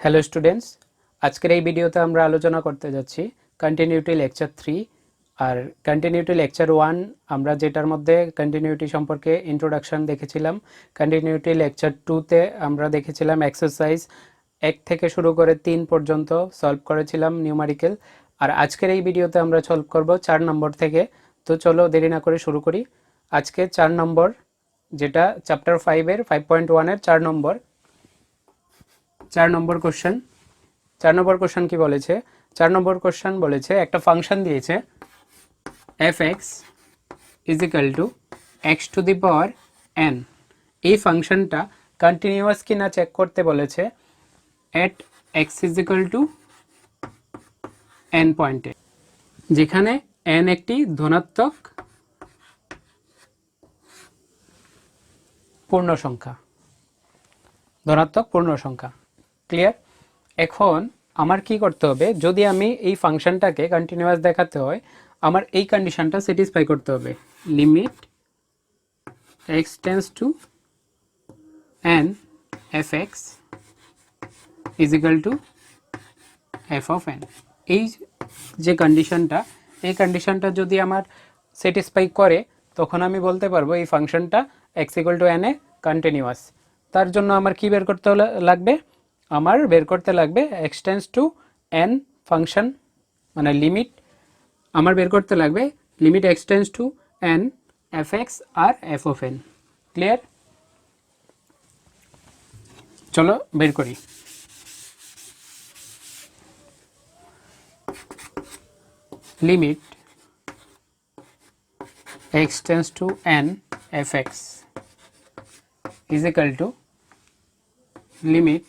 Hello students, আজকের এই ভিডিওতে আমরা আলোচনা করতে যাচ্ছি কন্টিনিউটি লেকচার 3 আর কন্টিনিউটি লেকচার 1 আমরা যেটার মধ্যে কন্টিনিউটি সম্পর্কে ইন্ট্রোডাকশন দেখেছিলাম। কন্টিনিউটি লেকচার 2 তে আমরা দেখেছিলাম এক্সারসাইজ 1 থেকে শুরু করে 3 পর্যন্ত সলভ করেছিলাম নিউমারিক্যাল। আর আজকের এই ভিডিওতে আমরা সলভ করব 4 নম্বর থেকে। তো চলো দেরি না করে শুরু করি। আজকে 4 নম্বর, যেটা চ্যাপ্টার 5 এর 5.1 এর 4 নম্বর কোশ্চেন। 4 নম্বর কোশ্চেন কি বলেছে? 4 নম্বর কোশ্চেন বলেছে একটা ফাংশন দিয়েছে fx is equal to x to the power n। এই ফাংশনটা কন্টিনিউয়াস কিনা চেক করতে বলেছে at x is equal to n পয়েন্টে, যেখানে n একটি ধনাত্মক পূর্ণ সংখ্যা। ক্লিয়ার? এখন আমার কি করতে হবে, যদি আমি এই ফাংশনটাকে কন্টিনিউয়াস দেখাতে হয় আমার এই কন্ডিশনটা স্যাটিসফাই করতে হবে। Limit x tends to n fx is equal to f of n। এই যে কন্ডিশনটা, এই কন্ডিশনটা যদি আমার স্যাটিসফাই করে তখন আমি বলতে পারবো এই ফাংশনটা x equal to n A continuous. তার জন্য আমার কি বের করতে লাগবে? আমার বের করতে লাগবে x tends to n function, মানে লিমিট আমার বের করতে লাগবে limit x tends to n fx আর f of n। ক্লিয়ার? চলো বের করি। Limit x tends to n fx is equal to limit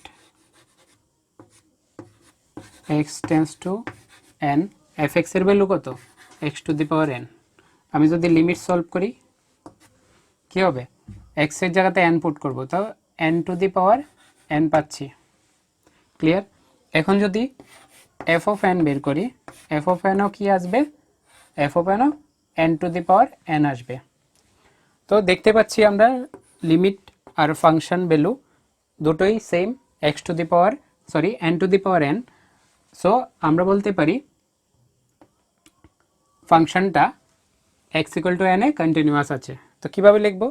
x tends to n fx এর ভ্যালু কত? x to the power n। আমি যদি limit solve করি কি হবে? x এর জায়গাতে n পুট করব, তো n to the power n পাচ্ছি। ক্লিয়ার? এখন যদি f of n বের করি, f of n ও কি আসবে? f of n O n to the power n আসবে। তো দেখতে পাচ্ছি আমরা লিমিট আর ফাংশন ভ্যালু দুটোই same, x to the power n to the power n। So আমরা বলতে পারি ফাংশনটা x equal to n A continuous আছে। তো কিভাবে লিখব?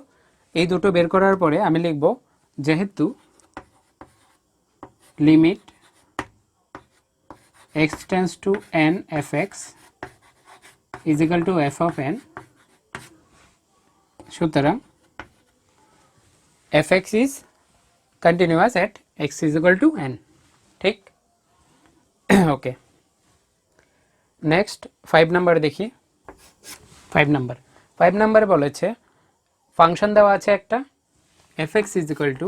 এই দুটো বের করার পরে আমি লিখব যেহেতু limit x tends to n fx is equal to f of n, সুতরাং fx is continuous at x is equal to n। ঠিক? ওকে, নেক্সট 5 নাম্বার দেখি। 5 নাম্বারে বলেছে ফাংশন দেওয়া আছে একটা fx is equal to,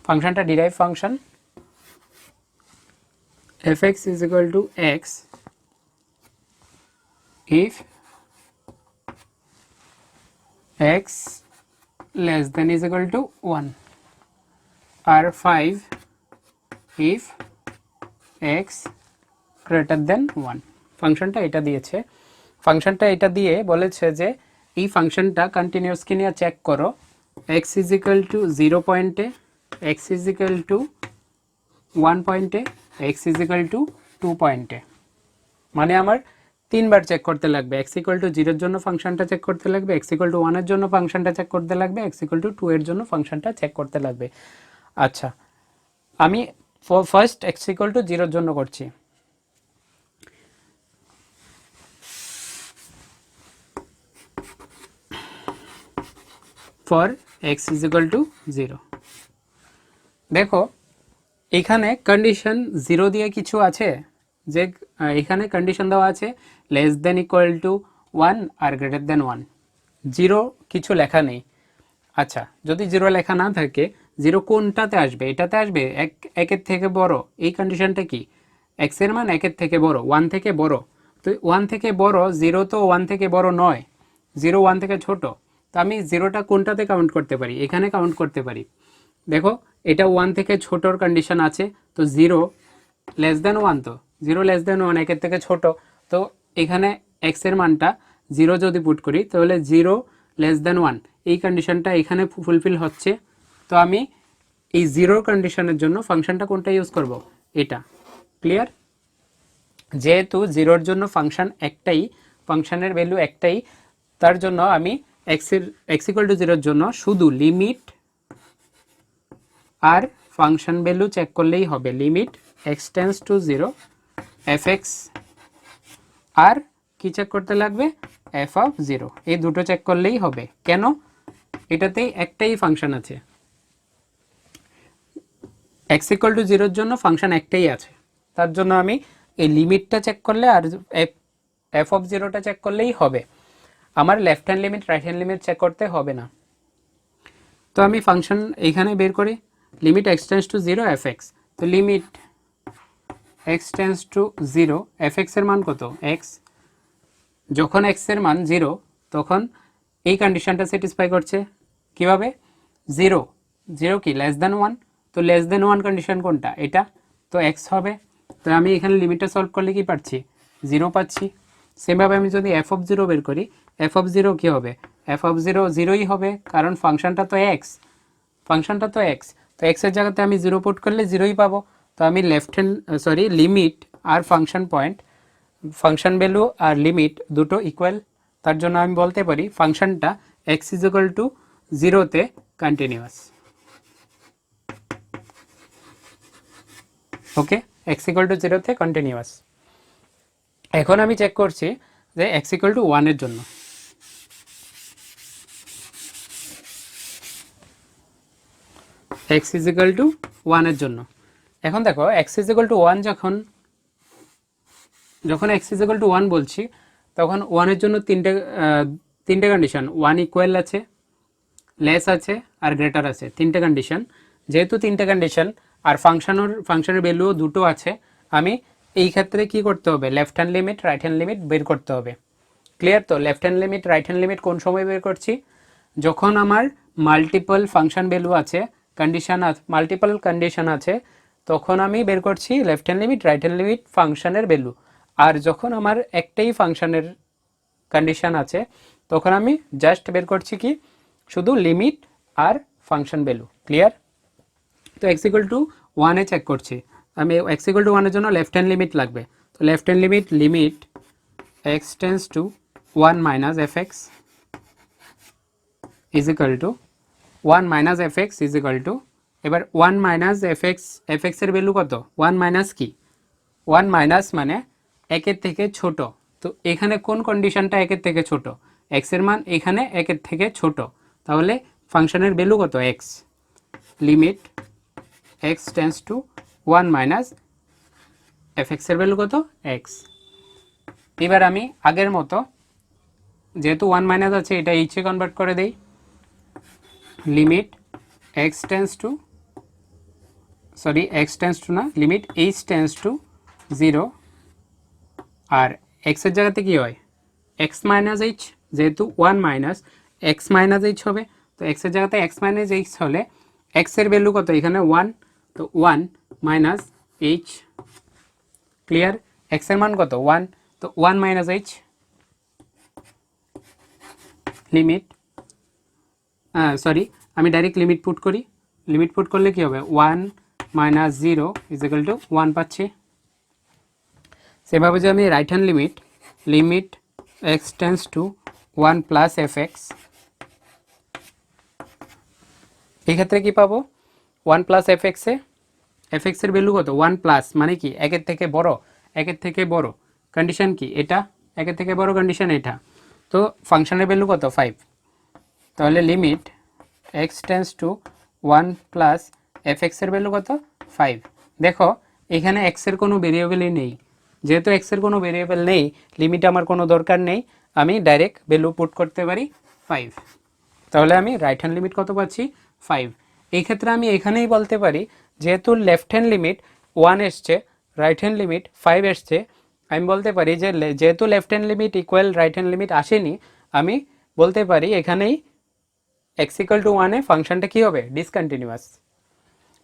ফাংশনটা derive function fx is equal to x if x less than is equal to 1 আর 5 if x greater than 1। ফাংশনটা এটা দিয়েছে। ফাংশনটা এটা দিয়ে বলেছে যে এই ফাংশনটা কন্টিনিউয়াস কি নিয়ে চেক করো। x is equal to 0 পয়েন্টে, x is equal to 1 পয়েন্টে, x is equal to 2 পয়েন্টে। মানে আমার তিনবার চেক করতে লাগবে। x equal to 0 এর জন্য ফাংশনটা চেক করতে লাগবে, x equal to 1 এর জন্য ফাংশনটা চেক করতে লাগবে, x equal to 2 এর জন্য ফাংশনটা চেক করতে লাগবে। আচ্ছা, আমি ফার্স্ট x equal to 0 এর জন্য করছি। For x is equal to 0। দেখো এখানে কন্ডিশন 0 দিয়ে কিছু আছে, যে এখানে কন্ডিশন দেওয়া আছে লেস দেন ইকুয়াল টু 1 আর গ্রেটার দেন 1। 0 কিছু লেখা নেই। আচ্ছা, যদি 0 লেখা না থাকে 0 কোনটাতে আসবে? এটাতে আসবে, একের থেকে বড়। এই কন্ডিশনটা কি? x এর মান একের থেকে বড়, 1 থেকে বড়। তো 1 থেকে বড়, 0 তো 1 থেকে বড় নয়, 0 1 থেকে ছোট। তো আমি 0টা কোনটাতে কাউন্ট করতে পারি? এখানে কাউন্ট করতে পারি। দেখো এটা 1 থেকে ছোটর কন্ডিশন আছে, তো 0 লেস দেন 1, তো 0 লেস দেন 1 একের থেকে ছোট। তো এখানে x এর মানটা 0 যদি পুট করি তাহলে 0 লেস দেন 1 এই কন্ডিশনটা এখানে ফুলফিল হচ্ছে। তো আমি এই জিরোর কন্ডিশনের জন্য ফাংশনটা কোনটা ইউজ করব, এটা। ক্লিয়ার? যেহেতু জিরোর জন্য ফাংশন একটাই, ফাংশনের ভ্যালু একটাই, তার জন্য আমি এক্স ইকুয়াল টু জিরোর জন্য শুধু লিমিট আর ফাংশন ভ্যালু চেক করলেই হবে। Limit x tends to zero f x, আর কি চেক করতে লাগবে, এফ অফ জিরো। এই দুটো চেক করলেই হবে। কেন? এটাতেই একটাই ফাংশন আছে। এক্স ইকুয়াল টু জিরোর জন্য ফাংশন একটাই আছে, তার জন্য আমি এই লিমিটটা চেক করলে আর এফ অফ জিরোটা চেক করলেই হবে। আমার left hand limit right hand limit check করতে হবে না। তো আমি ফাংশন এখানে বের করি, limit x tends to zero f x. তো limit x tends to zero f এক্সের মান কত, এক্স। যখন এক্সের মান জিরো তখন এই কন্ডিশনটা স্যাটিসফাই করছে। কিভাবে? জিরো, জিরো কি লেস দ্যান ওয়ান, তো লেস দ্যান ওয়ান কন্ডিশন কোনটা, এটা। তো এক্স হবে। তো আমি এখানে লিমিটটা সলভ করলে কি পাচ্ছি, জিরো পাচ্ছি। সেমভাবে আমি যদি এফ অফ জিরো বের করি, এফ অফ জিরো কী হবে, এফ অফ জিরো জিরোই হবে, কারণ ফাংশনটা তো এক্স, ফাংশনটা তো এক্স। তো এক্সের জায়গাতে আমি জিরো পুট করলে জিরোই পাবো। তো আমি লেফট হ্যান্ড লিমিট আর ফাংশন পয়েন্ট, ফাংশন ভ্যালু আর লিমিট দুটো ইকুয়াল, তার জন্য আমি বলতে পারি ফাংশনটা এক্স ইজ ইকুয়াল টু জিরোতে কন্টিনিউয়াস। ওকে, এক্স ইকুয়াল টু জিরোতে কন্টিনিউয়াস। এখন আমি চেক করছি যে এক্স ইকুয়াল টু ওয়ানের জন্য। এক্স ইজ ইকুয়াল টু ওয়ানের জন্য। এখন দেখো x is equal to one, যখন x is equal to one বলছি, তখন ওয়ানের জন্য তিনটে কন্ডিশন, ওয়ান ইকুয়াল আছে, লেস আছে আর গ্রেটার আছে, তিনটে কন্ডিশন। যেহেতু তিনটে কন্ডিশন আর ফাংশনের ভ্যালুও দুটো আছে, আমি এই ক্ষেত্রে কি করতে হবে, left hand limit right hand limit বের করতে হবে। ক্লিয়ার? তো left hand limit right hand limit কোন সময় বের করছি, যখন আমার মাল্টিপল ফাংশন ভ্যালু আছে, মাল্টিপল কন্ডিশন আছে, তখন আমি বের করছি left hand limit right hand limit ফাংশনের ভ্যালু। আর যখন আমার একটাই ফাংশনের কন্ডিশন আছে, তখন আমি জাস্ট বের করছি কি, শুধু লিমিট আর ফাংশন ভ্যালু। ক্লিয়ার? তো এক্স ইকুয়াল টু ওয়ানে চেক করছি আমি, এক্স ইকুয়াল টু ওয়ানের জন্য লেফট হ্যান্ড লিমিট লাগবে। তো left hand limit x tends two one minus f x is equal to one minus f x is equal two, এবার one minus F এক্সের value কত, one minus কি, one minus মানে একের থেকে ছোট। তো এখানে কোন কন্ডিশনটা একের থেকে ছোট, এক্সের মান এখানে একের থেকে ছোট, তাহলে ফাংশনের ভ্যালু কত, x. Limit x tends two one minus F এক্সের ভ্যালু কত, এক্স। এবার আমি আগের মতো, যেহেতু ওয়ান মাইনাস আছে, এটা এইচে কনভার্ট করে দেই। লিমিট এক্স টেন্স টু না, limit h tends to zero, আর এক্সের জায়গাতে কি হয়, এক্স মাইনাস এইচ, যেহেতু one minus x minus h হবে, তো এক্সের জায়গাতে এক্স মাইনাস এইচ হলে এক্সের ভ্যালু কত, এখানে ওয়ান, তো ওয়ান মাইনাস এইচ। ক্লিয়ার? এক্সের মান কত, ওয়ান, তো ওয়ান মাইনাস এইচ। লিমিট আমি ডাইরেক্ট লিমিট পুট করি, লিমিট পুট করলে কি হবে, one minus zero is equal to one পাচ্ছি। সেভাবে যে আমি right hand limit x tends two one plus f x, এই ক্ষেত্রে কী পাবো, ওয়ান প্লাস এফ এক্সের ভ্যালু কত, ওয়ান প্লাস মানে কি, একের থেকে বড় কন্ডিশন কি, এটা একের থেকে বড় কন্ডিশন এটা, তো ফাংশনের ভ্যালু কত, ফাইভ। তাহলে limit x tends two one plus F এক্সের ভ্যালু কত, ফাইভ। দেখো এখানে এক্সের কোনো ভেরিয়েবলই নেই, যেহেতু এক্সের কোনো ভেরিয়েবল নেই, লিমিট আমার কোনো দরকার নেই, আমি ডাইরেক্ট ভ্যালু পুট করতে পারি ফাইভ। তাহলে আমি রাইট হ্যান্ড লিমিট কত পাচ্ছি, ফাইভ। এই ক্ষেত্রে আমি এখানেই বলতে পারি, যেহেতু লেফট হ্যান্ড লিমিট ওয়ান এসছে, রাইট হ্যান্ড লিমিট ফাইভ এসছে, আমি বলতে পারি যে যেহেতু left hand limit equal right hand limit আসেনি, আমি বলতে পারি এখানেই এক্স ইকুয়াল টু ওয়ানে ফাংশনটা কী হবে, ডিসকন্টিনিউয়াস।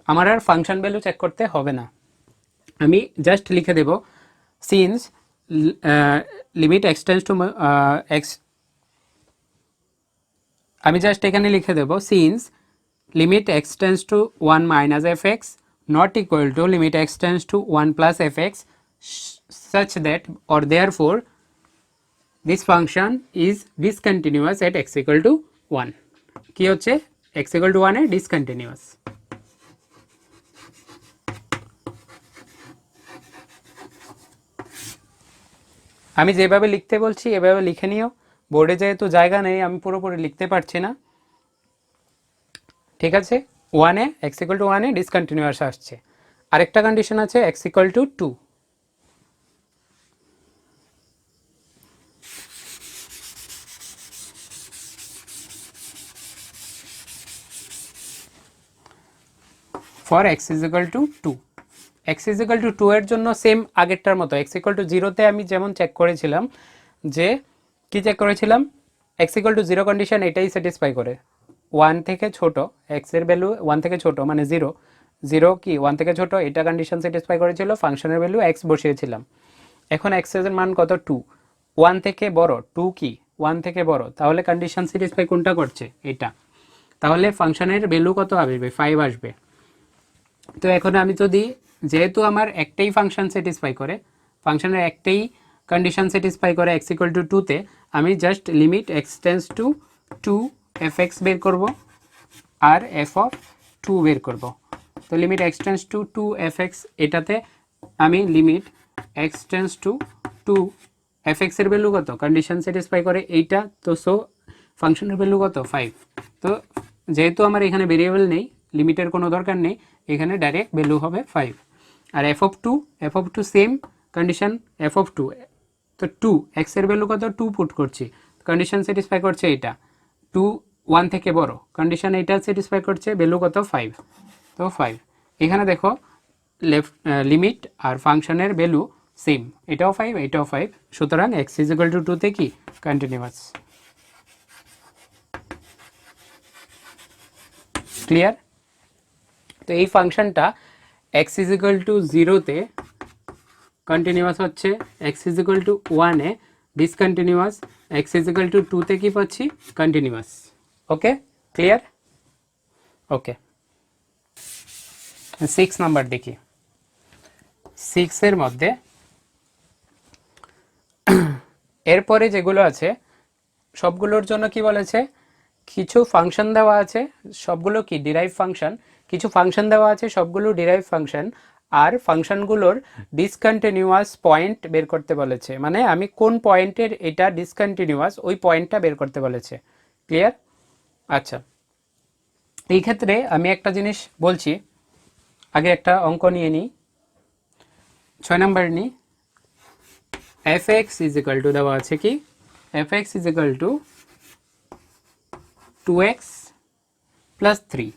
আমার আর ফাংশন ভ্যালু চেক করতে হবে না, আমি জাস্ট লিখে দেব since limit x tends to x, আমি জাস্ট এখানে লিখে দেব since limit x tends to 1 minus f x not equal to limit x tends to 1 plus f x such that or therefore this function is discontinuous at x equal to 1 কি হচ্ছে x equal to 1 A discontinuous আমি যেভাবে লিখতে বলছি এভাবে লিখে নিও বোর্ডে যেহেতু জায়গা নেই আমি পুরোপুরি লিখতে পারছি না ঠিক আছে 1 এ x equal to 1 A discontinuous আসছে আরেকটা কন্ডিশন আছে x equal to 2 for x is equal to 2 x is equal to 2 এর জন্য সেম আগেরটার মতো x equal to 0 তে আমি যেমন চেক করেছিলাম যে কি চেক করেছিলাম x equal to 0 কন্ডিশন এটাই স্যাটিসফাই করে 1 থেকে ছোট x এর ভ্যালু 1 থেকে ছোট মানে 0 0 কি 1 থেকে ছোট এটা কন্ডিশন স্যাটিসফাই করেছিল ফাংশনের ভ্যালু x বসিয়েছিলাম এখন x এর মান কত 2 1 থেকে বড় 2 কি 1 থেকে বড় তাহলে কন্ডিশন স্যাটিসফাই কোনটা করছে এটা তাহলে ফাংশনের ভ্যালু কত আসবে 5 আসবে তো এখন আমি যদি যেহেতু আমার একটাই ফাংশন স্যাটিসফাই করে ফাংশনের একটাই কন্ডিশন স্যাটিসফাই করে x ইকুয়াল টু 2 তে আমি just limit x tense to 2 fx বের করব আর f অফ 2 বের করব তো limit x tense to 2 fx এটাতে আমি limit x tense to 2 fx এর ভ্যালু কত কন্ডিশন স্যাটিসফাই করে এইটা তো সো ফাংশনের ভ্যালু কত 5 তো যেহেতু আমার এখানে ভেরিয়েবল নেই লিমিটের কোনো দরকার নেই এখানে ডাইরেক্ট ভ্যালু হবে 5 আর f of 2 same condition f of 2 তো 2 x এর ভ্যালু কত 2 পুট করছি কন্ডিশন স্যাটিসফাই করছে এটা 2 1 থেকে বড় কন্ডিশন এটা স্যাটিসফাই করছে ভ্যালু কত 5 তো 5 এখানে দেখো লেফট লিমিট আর ফাংশনের ভ্যালু সেম এটাও 5 এটাও 5 সুতরাং x ইজ ইকুয়াল টু 2 তে কি কন্টিনিউয়াস ক্লিয়ার তো এই ফাংশনটা x ইজ ইকুয়াল টু 0 তে কন্টিনিউয়াস হচ্ছে x is equal to 1 A discontinuous x is equal to 2 তে কি পাচ্ছি continuous okay clear okay 6 number দেখি 6 এর মধ্যে এরপরে যেগুলো আছে সবগুলোর জন্য কি বলেছে কিছু ফাংশন দেওয়া আছে সবগুলো কি ডিরাইভ ফাংশন কিছু ফাংশন দেওয়া আছে সবগুলো ডিরাইভ ফাংশন আর ফাংশনগুলোর ডিসকন্টিনিউয়াস পয়েন্ট বের করতে বলেছে মানে আমি কোন পয়েন্টের এটা ডিসকন্টিনিউয়াস ওই পয়েন্টটা বের করতে বলেছে ক্লিয়ার আচ্ছা এই ক্ষেত্রে আমি একটা জিনিস বলছি আগে একটা অঙ্ক নিয়ে নিই 6 নাম্বার নিই fx ইজ ইকুয়াল টু দেওয়া আছে কি fx is equal two 2x plus 3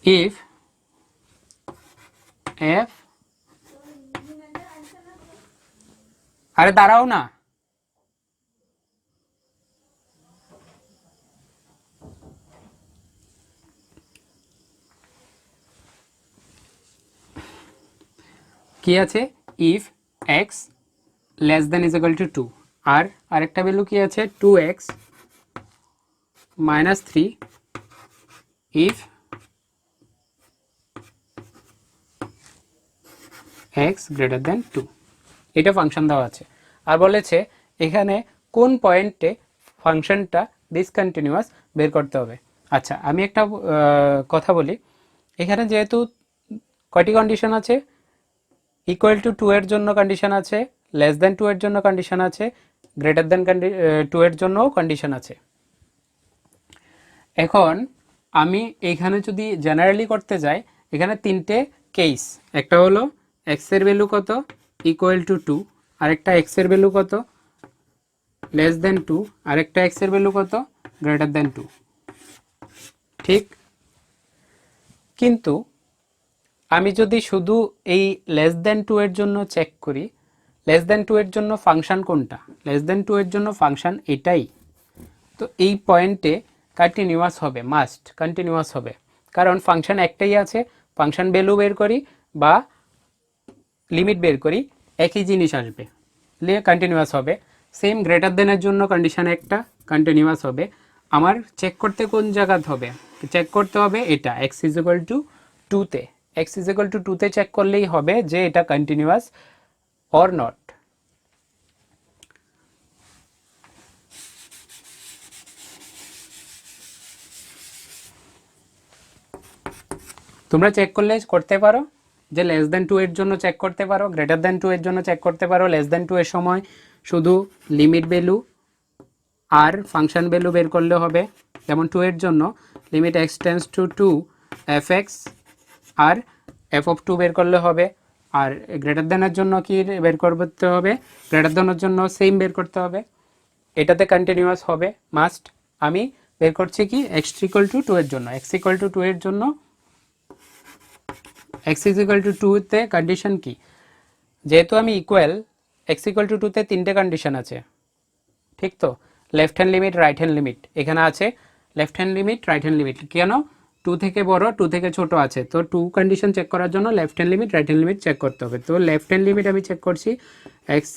if f আরে দাঁড়াও না কি আছে if x less than is equal to 2 আর আরেকটা ভ্যালু কি আছে 2x minus 3 if x greater than 2 এটা ফাংশন দেওয়া আছে আর বলেছে এখানে কোন পয়েন্টে ফাংশনটা ডিসকন্টিনিউয়াস বের করতে হবে আচ্ছা আমি একটা কথা বলি এখানে যেহেতু কয়টি কন্ডিশন আছে ইকুয়াল টু 2 এর জন্য কন্ডিশন আছে লেস দ্যান 2 এর জন্য কন্ডিশন আছে গ্রেটার দ্যান 2 এর জন্যও কন্ডিশন আছে এখন আমি এখানে যদি জেনারেলি করতে যাই এখানে তিনটে কেস একটা হলো x এর ভ্যালু কত ইকুয়াল টু 2 আরেকটা x এর ভ্যালু কত লেস দ্যান 2 আরেকটা x এর ভ্যালু কত গ্রেটার দ্যান 2 ঠিক কিন্তু আমি যদি শুধু এই লেস দ্যান 2 এর জন্য চেক করি লেস দ্যান 2 এর জন্য ফাংশন কোনটা লেস দ্যান 2 এর জন্য ফাংশন এটাই তো এই পয়েন্টে কন্টিনিউয়াস হবে, মাস্ট কন্টিনিউয়াস হবে, কারণ ফাংশন একটাই আছে, ফাংশন ভ্যালু বের করি বা লিমিট বের করি একই জিনিস আসবে, নিয়ে কন্টিনিউয়াস হবে। সেম গ্রেটার দেনের জন্য কন্ডিশন একটা কন্টিনিউয়াস হবে। আমার চেক করতে কোন জায়গাতে হবে, চেক করতে হবে এটা এক্স ইজ ইকুয়াল টু 2-তে, এক্স ইজ ইকুয়াল টু 2-তে চেক করলেই হবে যে এটা কন্টিনিউয়াস অর নট। তোমরা চেক করলে করতে পারো যে লেস দেন 2 এর জন্য চেক করতে পারো, গ্রেটার দেন 2 এর জন্য চেক করতে পারো। লেস দেন 2 এর সময় শুধু লিমিট ভ্যালু আর ফাংশন ভ্যালু বের করলে হবে। যেমন 2 এর জন্য limit x tends to 2 f x আর এফ অফ 2 বের করলে হবে। আর গ্রেটার দেনের জন্য কি বের করতে হবে, গ্রেটার দেনের জন্য সেম বের করতে হবে, এটাতে কন্টিনিউয়াস হবে মাস্ট। আমি বের করছি কি এক্স ইকুয়াল টু 2 এর জন্য, এক্স ইকুয়াল টু 2 এর জন্য এক্স ইজ ইকুয়াল টু 2-তে কন্ডিশন কি, যেহেতু আমি ইকুয়াল এক্স ইকুয়াল টু 2-তে 3টে কন্ডিশন আছে, ঠিক তো? Left hand limit, right hand limit, এখানে আছে left hand limit, right hand limit. কেন? 2 থেকে বড় 2 থেকে ছোট আছে, তো 2 কন্ডিশন চেক করার জন্য left hand limit, right hand limit check করতে হবে। তো লেফট হ্যান্ড লিমিট আমি চেক করছি x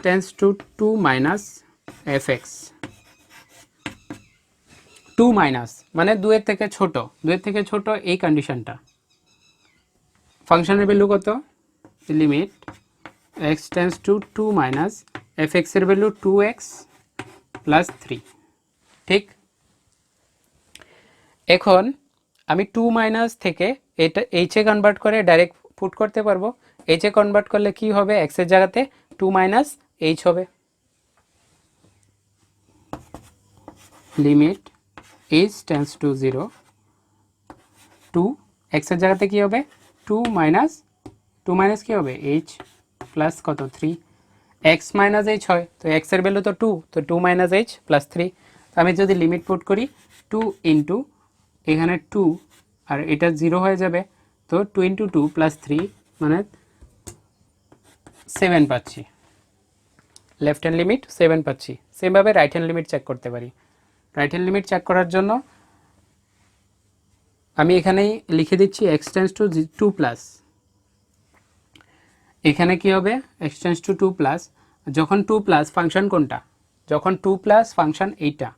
tends to 2 minus f x, 2 minus মানে 2 এর থেকে ছোট, 2 এর থেকে ছোট এই কন্ডিশনটা। ফাংশনের ভ্যালু কত, limit x tends to 2 minus f x এর ভ্যালু 2x প্লাস 3, ঠিক? এখন আমি 2 মাইনাস থেকে এটা এইচে কনভার্ট করে ডাইরেক্ট পুট করতে পারবো। এইচে কনভার্ট করলে কি হবে, এক্সের জায়গাতে 2 মাইনাস এইচ হবে। লিমিট এইচ টেন্স টু 0 2 এক্সের জায়গাতে কি হবে 2 মাইনাস কি হবে এইচ প্লাস কত 3, এক্স মাইনাস এইচ হয়, তো এক্সের ভ্যালু তো 2, তো 2 মাইনাস এইচ প্লাস 3। তো আমি যদি লিমিট পুট করি 2 ইন্টু এখানে 2 আর এটা 0 হয়ে যাবে, তো 2 ইন্টু 2 প্লাস 3 মানে 7 পাচ্ছি, লেফট হ্যান্ড লিমিট 7 পাচ্ছি। সেমভাবে রাইট হ্যান্ড লিমিট চেক করতে পারি। রাইট হ্যান্ড লিমিট চেক করার জন্য আমি এখানেই লিখে দিচ্ছি এক্স টেন্স টু 2 প্লাস, এখানে কি হবে এক্স টেন্স টু 2 প্লাস, যখন 2 প্লাস ফাংশন কোনটা, যখন 2 প্লাস ফাংশন এইটা,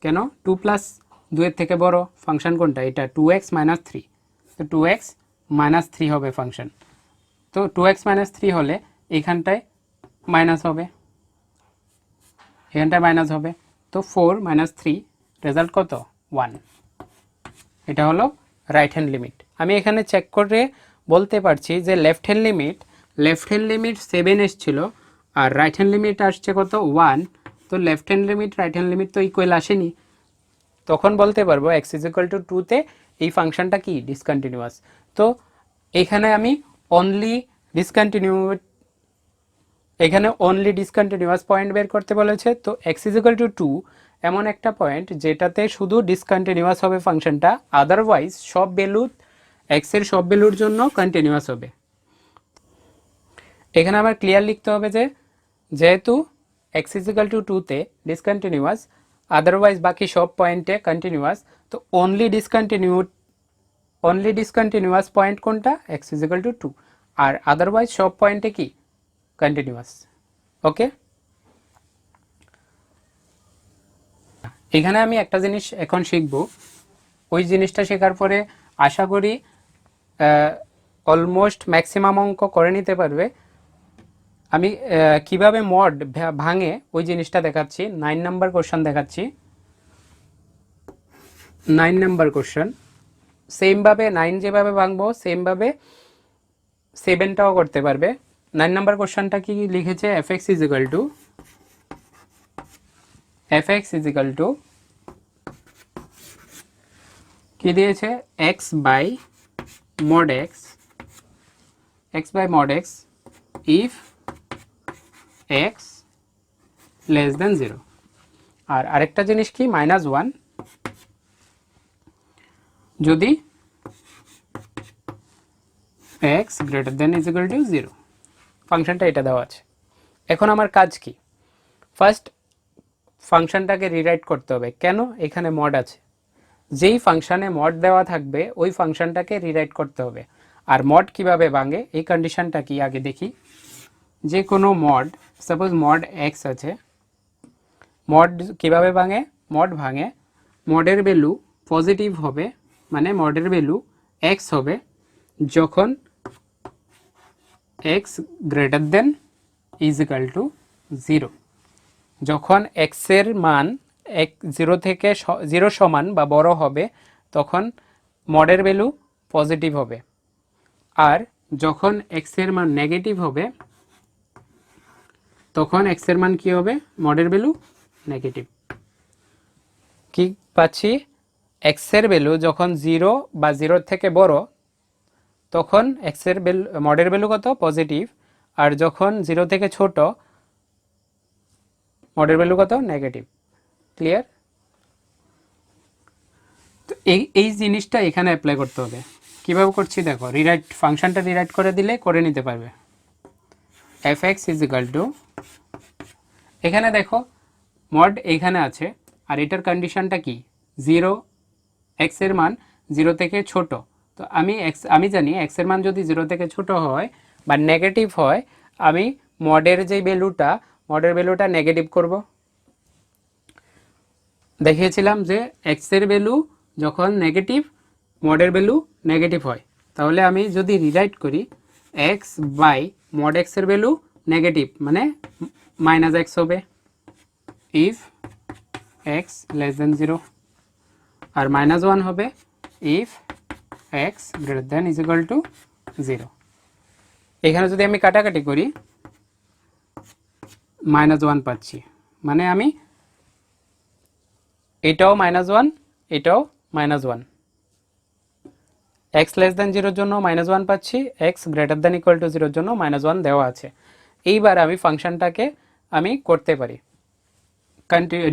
কেন 2 প্লাস 2 এর থেকে বড় ফাংশন কোনটা, এটা 2x মাইনাস 3, তো 2x মাইনাস 3 হবে ফাংশন। তো 2x মাইনাস 3 হলে এইখানটায় মাইনাস হবে, এখানটায় মাইনাস হবে, তো 4 মাইনাস 3 রেজাল্ট কত 1। এটা হলো রাইট হ্যান্ড লিমিট। আমি এখানে চেক করে বলতে পারছি যে লেফট হ্যান্ড লিমিট 7 এসেছিল আর রাইট হ্যান্ড লিমিট আসছে কত 1, তো left hand limit right hand limit তো ইকুয়াল আসেনি, তখন বলতে পারবো এক্স ইজ ইকুয়াল টু 2-তে এই ফাংশনটা কি ডিসকন্টিনিউয়াস। তো এখানে আমি অনলি ডিসকন্টিনিউয়াস পয়েন্ট বের করতে বলেছে, তো এক্স ইজ ইকুয়াল টু 2 এমন একটা পয়েন্ট যেটাতে শুধু ডিসকন্টিনিউয়াস হবে ফাংশনটা, আদারওয়াইজ সব ভ্যালু এক্স এর সব ভ্যালুর জন্য কন্টিনিউয়াস হবে। এখানে আমার ক্লিয়ার লিখতে হবে যে যেহেতু এক্স ইজ ইকুয়াল টু 2-তে ডিসকন্টিনিউয়াস, আদারওয়াইজ বাকি সব পয়েন্টে কন্টিনিউয়াস, তো অনলি ডিসকন্টিনিউয়াস পয়েন্ট কোনটা, এক্স ইজ ইকুয়াল টু 2, আর আদারওয়াইজ সব পয়েন্টে কি কন্টিনিউয়াস। ওকে, এখানে আমি একটা জিনিস এখন শিখব, ওই জিনিসটা শেখার পরে আশা করি অলমোস্ট ম্যাক্সিমাম অঙ্ক করে নিতে পারবে। আমি কিভাবে মড ভাঙে ওই জিনিসটা দেখাচ্ছি। 9 নাম্বার কোশ্চেন দেখাচ্ছি। 9 নাম্বার কোশ্চেন সেমভাবে 9 যেভাবে ভাঙবো সেমভাবে 7টাও করতে পারবে। 9 নাম্বার কোশ্চেনটা কি লিখেছে, f x is equal to কি দিয়েছে, x by mod x if x less than 0, আর আরেকটা জিনিস কি -1 যদি x greater than is equal to 0। ফাংশনটা এটা দেওয়া আছে। এখন আমার কাজ কি, ফার্স্ট ফাংশনটাকে রিরাইট করতে হবে। কেন? এখানে মড আছে, যেই ফাংশানে মড দেওয়া থাকবে ওই ফাংশনটাকে রিরাইট করতে হবে। আর মড কিভাবে ভাঙে এই কন্ডিশনটা কি আগে দেখি। যে কোনো মড, সাপোজ মড এক্স আছে, মড কিভাবে ভাঙে? মড ভাঙে মডের ভ্যালু পজিটিভ হবে, মানে মডের ভ্যালু এক্স হবে যখন x greater than is equal to 0। যখন এক্সের মান 0 থেকে 0 সমান বা বড় হবে তখন মডের ভ্যালু পজিটিভ হবে। আর যখন এক্সের মান নেগেটিভ হবে তখন এক্সের মান কি হবে? মডের ভ্যালু নেগেটিভ। কি পাচ্ছি? এক্সের ভ্যালু যখন 0 বা 0 থেকে বড় তখন এক্সের ভ্যালু মডের ভ্যালু কত? পজিটিভ। আর যখন 0 থেকে ছোট মডের ভ্যালু কত? নেগেটিভ। ক্লিয়ার? তো এই জিনিসটা এখানে অ্যাপ্লাই করতে হবে। কীভাবে করছি দেখো, রিরাইট ফাংশনটা রিরাইট করে দিলে করে নিতে পারবে। F x is equal two, এখানে দেখো মড এইখানে আছে আর এটার কন্ডিশনটা কি? 0, এক্সের মান 0 থেকে ছোট। তো আমি জানি এক্সের মান যদি 0 থেকে ছোট হয় বা নেগেটিভ হয়, আমি মডের যে মডের ভ্যালুটা নেগেটিভ করব। দেখিয়েছিলাম যে এক্সের ভ্যালু যখন নেগেটিভ মডের ভ্যালু নেগেটিভ হয়। তাহলে আমি যদি রিরাইট করি এক্স বাই মড এক্সের ভ্যালু নেগেটিভ মানে মাইনাস এক্স হবে ইফ এক্স লেস দেন 0, আর মাইনাস 1 হবে if x greater than is equal to 0। এখানে যদি আমি কাটাকাটি করি -1 পাচ্ছি, মানে আমি এটাও -1 এটাও -1। এক্স লেস দেন 0 জন্য -1 পাচ্ছি, x greater then equal to 0 জন্য -1 দেওয়া আছে। এইবার আমি ফাংশনটাকে আমি করতে পারি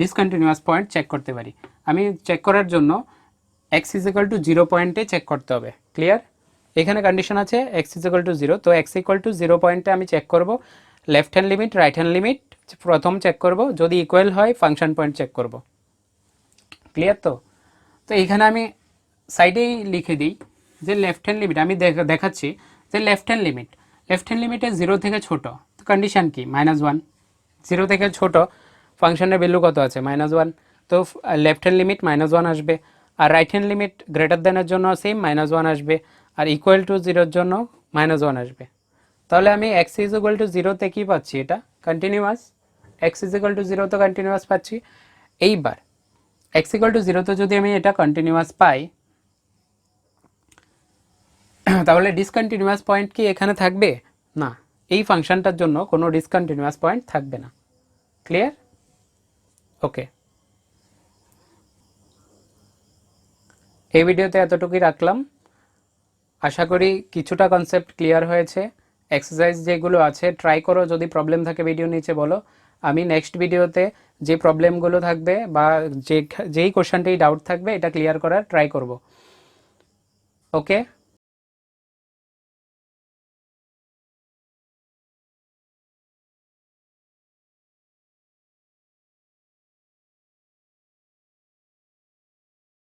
ডিসকন্টিনিউয়াস পয়েন্ট চেক করতে পারি। আমি চেক করার জন্য এক্স ইজ ইকুয়াল টু 0 পয়েন্টে চেক করতে হবে। ক্লিয়ার? এখানে কন্ডিশন আছে এক্স ইজ ইকুয়াল টু 0, তো এক্স ইকুয়াল টু 0 পয়েন্টে আমি চেক করব left hand limit right hand limit প্রথম চেক করব, যদি ইকুয়াল হয় ফাংশন পয়েন্ট চেক করব। ক্লিয়ার? তো এইখানে আমি সাইডেই লিখে দিই যে লেফট হ্যান্ড লিমিট আমি দেখাচ্ছি যে লেফট হ্যান্ড লিমিটে 0 থেকে ছোট, তো কন্ডিশন কি? -1। 0 থেকে ছোট ফাংশনের ভ্যালু কত আছে? -1, তো লেফট হ্যান্ড লিমিট -1 আসবে। আর রাইট হ্যান্ড লিমিট গ্রেটার দেনের জন্য সেম -1 আসবে, আর ইকুয়াল টু 0-র জন্য -1 আসবে। তাহলে আমি এক্স ইজ ইকুয়াল টু 0-তে কী পাচ্ছি? এটা continuous. X is equal to 0 তো কন্টিনিউয়াস পাচ্ছি। এইবার এক্স ইকুয়াল টু 0-তে যদি আমি এটা কন্টিনিউয়াস পাই তাহলে ডিসকন্টিনিউয়াস পয়েন্ট কি এখানে থাকবে? না, এই ফাংশনটার জন্য কোনো ডিসকন্টিনিউয়াস পয়েন্ট থাকবে না। ক্লিয়ার? ওকে, এই ভিডিওতে এতটুকুই রাখলাম। আশা করি কিছুটা কনসেপ্ট ক্লিয়ার হয়েছে। এক্সারসাইজ যেগুলো আছে ট্রাই করো, যদি প্রবলেম থাকে ভিডিও নিচে বলো। আমি নেক্সট ভিডিওতে যে প্রবলেমগুলো থাকবে বা যেই কোশ্চেনটাই ডাউট থাকবে এটা ক্লিয়ার করার ট্রাই করব। ওকে।